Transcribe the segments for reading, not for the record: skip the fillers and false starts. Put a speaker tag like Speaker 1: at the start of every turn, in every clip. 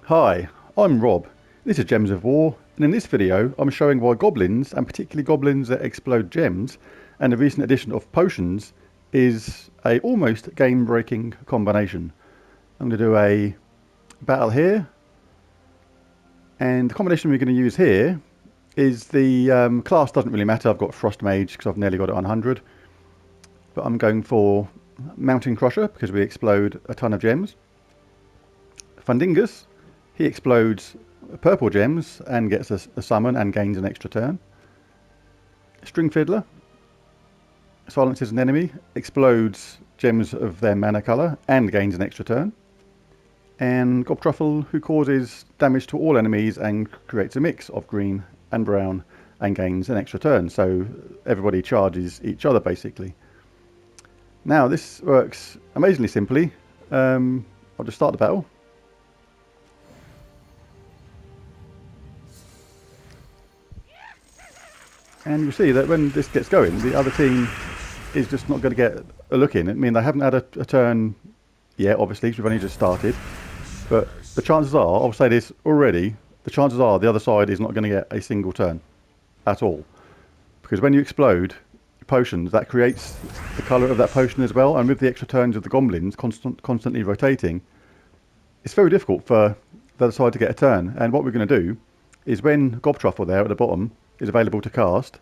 Speaker 1: Hi, I'm Rob. This is Gems of War, and in this video I'm showing why goblins, and particularly goblins that explode gems, and the recent addition of potions is a almost game-breaking combination. I'm going to do a battle here, and the combination we're going to use here is the class doesn't really matter. I've got Frost Mage because I've nearly got it on 100, but I'm going for Mountain Crusher because we explode a ton of gems. Fundingus, he explodes purple gems and gets a summon and gains an extra turn. String Fiddler silences an enemy, explodes gems of their mana colour and gains an extra turn. And Gobtruffle, who causes damage to all enemies and creates a mix of green and brown and gains an extra turn. So everybody charges each other basically. Now this works amazingly simply. I'll just start the battle. And you see that when this gets going, the other team is just not going to get a look in. I mean, they haven't had a turn yet, obviously, because we've only just started. But the chances are, I'll say this already, the chances are the other side is not going to get a single turn at all. Because when you explode potions, that creates the colour of that potion as well. And with the extra turns of the goblins constantly rotating, it's very difficult for the other side to get a turn. And what we're going to do is when Gobtruffle there at the bottom is available to cast,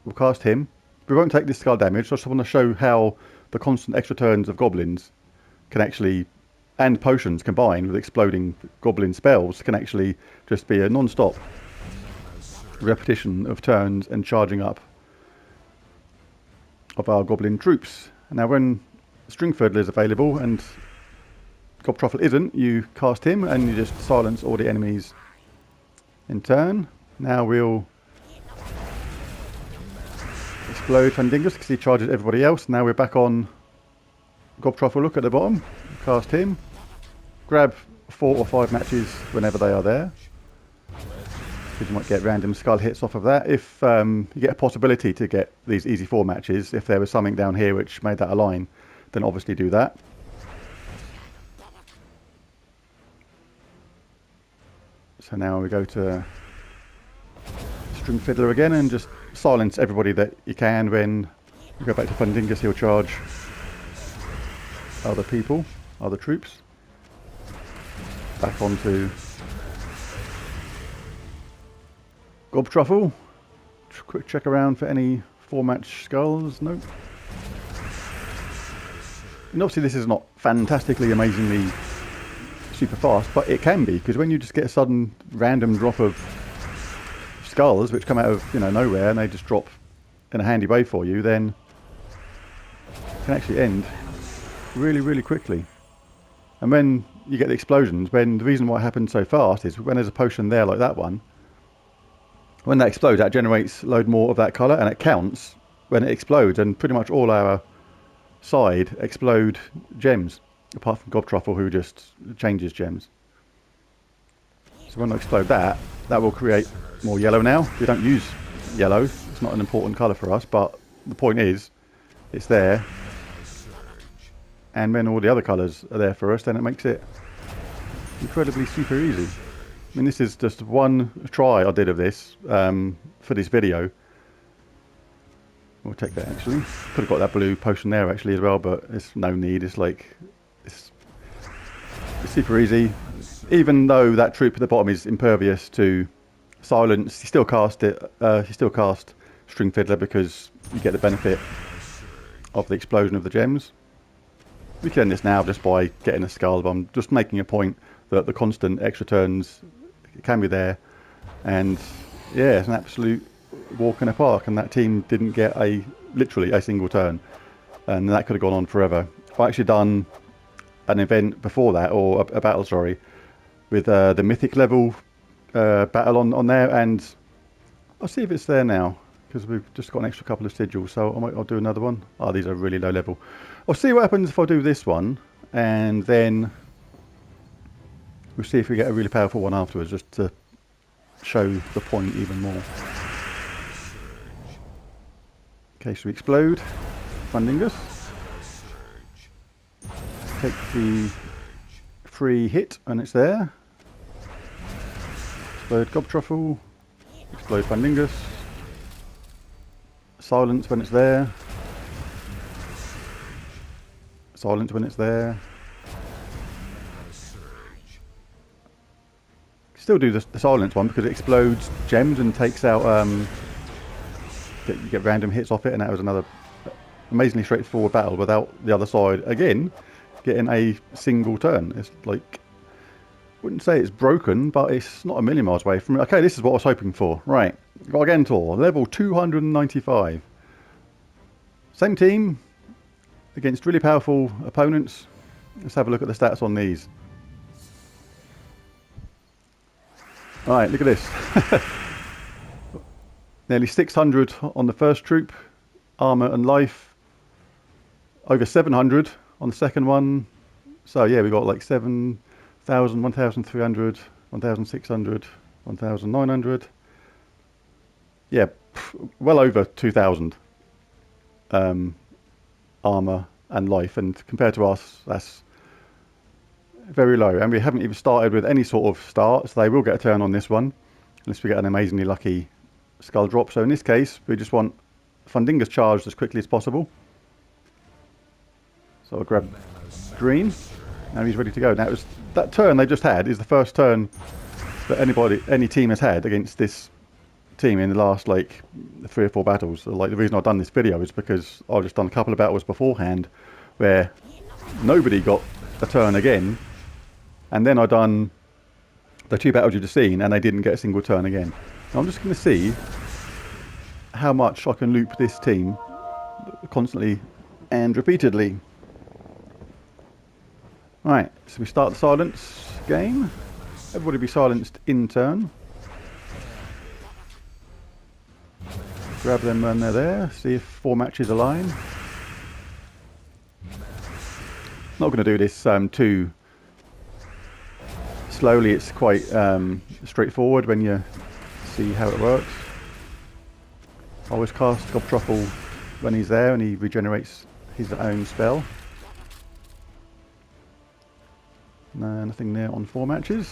Speaker 1: we'll cast him. We won't take this skull damage. I just want to show how the constant extra turns of goblins can actually, and potions combined with exploding goblin spells, can actually just be a non-stop repetition of turns and charging up of our goblin troops. Now when String Fiddler is available and Gobtruffle isn't, you cast him and you just silence all the enemies in turn. Now we'll explode Fundingus because he charges everybody else. Now we're back on Gobtruffle. Look at the bottom. Cast him. Grab 4 or 5 matches whenever they are there, because you might get random skull hits off of that. If you get a possibility to get these easy 4 matches, if there was something down here which made that align, then obviously do that. So now we go to String Fiddler again and just silence everybody that you can. When you go back to Fundingus, he'll charge other people, other troops. Back onto Gobtruffle. Quick check around for any 4-match skulls. Nope. And obviously this is not fantastically, amazingly super fast, but it can be, because when you just get a sudden random drop of skulls which come out of nowhere and they just drop in a handy way for you, then it can actually end really quickly. And when you get the explosions, the reason why it happens so fast is when there's a potion there like that one, when that explodes, that generates a load more of that colour, and it counts when it explodes, and pretty much all our side explode gems, apart from Gobtruffle, who just changes gems. So when I explode that will create more yellow now. We don't use yellow, it's not an important colour for us, but the point is, it's there. And when all the other colours are there for us, then it makes it incredibly super easy. I mean, this is just one try I did of this for this video. We'll take that actually. Could have got that blue potion there actually as well, but it's no need. It's like, it's super easy. Even though that troop at the bottom is impervious to silence, you still cast it. You still cast String Fiddler because you get the benefit of the explosion of the gems. We can end this now just by getting a skull, but I'm just making a point that the constant extra turns can be there. And yeah, it's an absolute walk in the park, and that team didn't get literally a single turn. And that could have gone on forever. I've actually done an event before that, or a battle, sorry, with the mythic level battle on there, and I'll see if it's there now, because we've just got an extra couple of sigils, so I'll do another one. Oh, these are really low level. I'll see what happens if I do this one, and then we'll see if we get a really powerful one afterwards, just to show the point even more. Okay, so we explode Fundingus. Take the free hit, and it's there. Explode Gobtruffle. Explode Fundingus. Silence when it's there. Silence when it's there. Still do the silence one because it explodes gems and takes out. You get random hits off it, and that was another amazingly straightforward battle without the other side again getting a single turn. It's like, wouldn't say it's broken, but it's not a million miles away from it. Okay, this is what I was hoping for. Right, Gargantor, level 295. Same team against really powerful opponents. Let's have a look at the stats on these. Alright, look at this. Nearly 600 on the first troop, armour and life. Over 700 on the second one. So yeah, we got like 7,000, 1,300, 1,600, 1,900. Yeah, well over 2,000 armour and life, and compared to us, that's very low. And we haven't even started with any sort of start, so they will get a turn on this one, unless we get an amazingly lucky skull drop. So in this case, we just want Fundingus charged as quickly as possible. So I'll grab green. Now he's ready to go. Now that turn they just had is the first turn that any team has had against this team in the last like 3 or 4 battles. So, like, the reason I've done this video is because I've just done a couple of battles beforehand where nobody got a turn again, and then I've done the 2 battles you've just seen and they didn't get a single turn again. Now I'm just going to see how much I can loop this team constantly and repeatedly. Right, so we start the silence game. Everybody be silenced in turn. Grab them when they're there, see if 4 matches align. Not going to do this too slowly, it's quite straightforward when you see how it works. I always cast Gobtruffle when he's there and he regenerates his own spell. No, nothing there on 4 matches.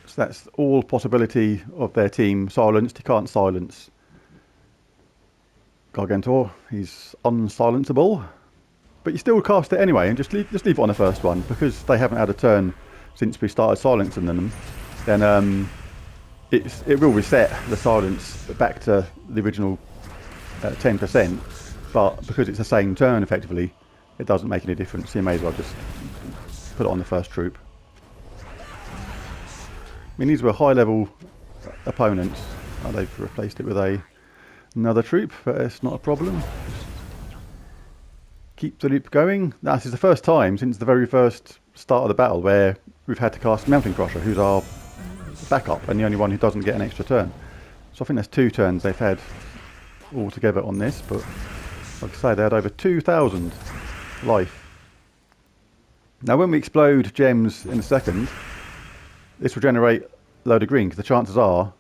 Speaker 1: So that's all possibility of their team silenced. He can't silence Gargantor. He's unsilenceable. But you still cast it anyway and just leave it on the first one, because they haven't had a turn since we started silencing them. Then it will reset the silence back to the original 10%, but because it's the same turn effectively, it doesn't make any difference. You may as well just put it on the first troop. I mean, these were high level opponents. Oh, they've replaced it with another troop, but it's not a problem. Just keep the loop going. Now, this is the first time since the very first start of the battle where we've had to cast Mountain Crusher, who's our backup and the only one who doesn't get an extra turn. So I think there's 2 turns they've had all together on this, but like I say, they had over 2,000 life. Now when we explode gems in a second, this will generate a load of green, because the chances are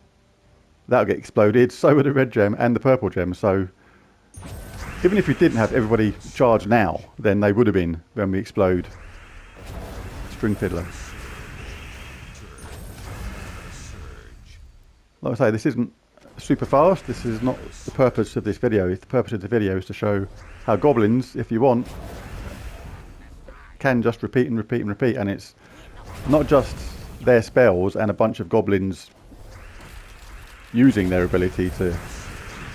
Speaker 1: that'll get exploded, so will the red gem and the purple gem. So even if we didn't have everybody charged now, then they would have been when we explode String Fiddler. Like I say, this isn't super fast. This is not the purpose of this video. The purpose of the video is to show how goblins, if you want, can just repeat and repeat and repeat. And it's not just their spells and a bunch of goblins using their ability to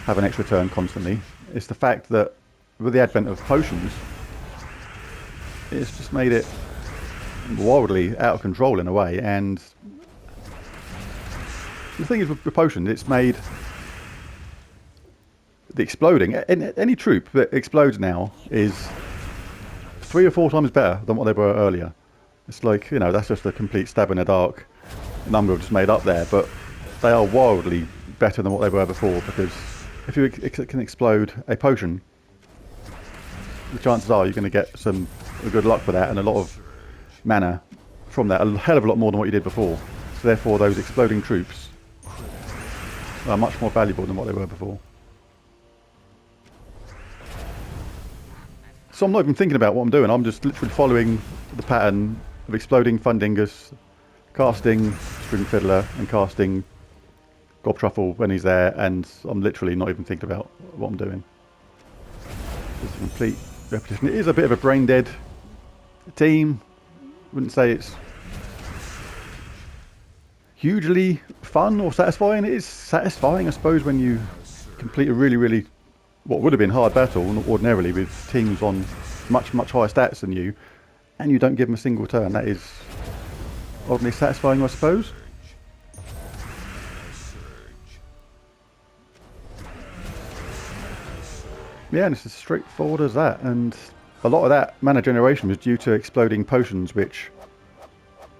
Speaker 1: have an extra turn constantly. It's the fact that with the advent of potions, it's just made it wildly out of control in a way. And the thing is with potions, it's made the exploding, any troop that explodes now is 3 or 4 times better than what they were earlier. It's like, you know, that's just a complete stab in the dark number I've just made up there, but they are wildly better than what they were before, because if you can explode a potion, the chances are you're going to get some good luck with that and a lot of mana from that, a hell of a lot more than what you did before. So therefore those exploding troops are much more valuable than what they were before. So I'm not even thinking about what I'm doing. I'm just literally following the pattern of exploding Fundingus, casting String Fiddler, and casting Gob Truffle when he's there, and I'm literally not even thinking about what I'm doing. Just a complete repetition. It is a bit of a brain dead team. Wouldn't say it's hugely fun or satisfying. It is satisfying, I suppose, when you complete a really, what would have been hard battle ordinarily with teams on much higher stats than you, and you don't give them a single turn. That is oddly satisfying, I suppose. Yeah, and it's as straightforward as that, and a lot of that mana generation was due to exploding potions, which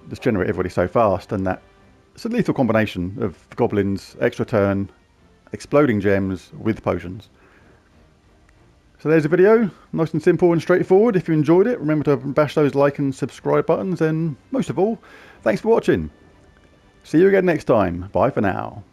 Speaker 1: just generate everybody so fast, and that it's a lethal combination of goblins, extra turn, exploding gems with potions. So there's a video, nice and simple and straightforward. If you enjoyed it, remember to bash those like and subscribe buttons, and most of all, thanks for watching. See you again next time. Bye for now.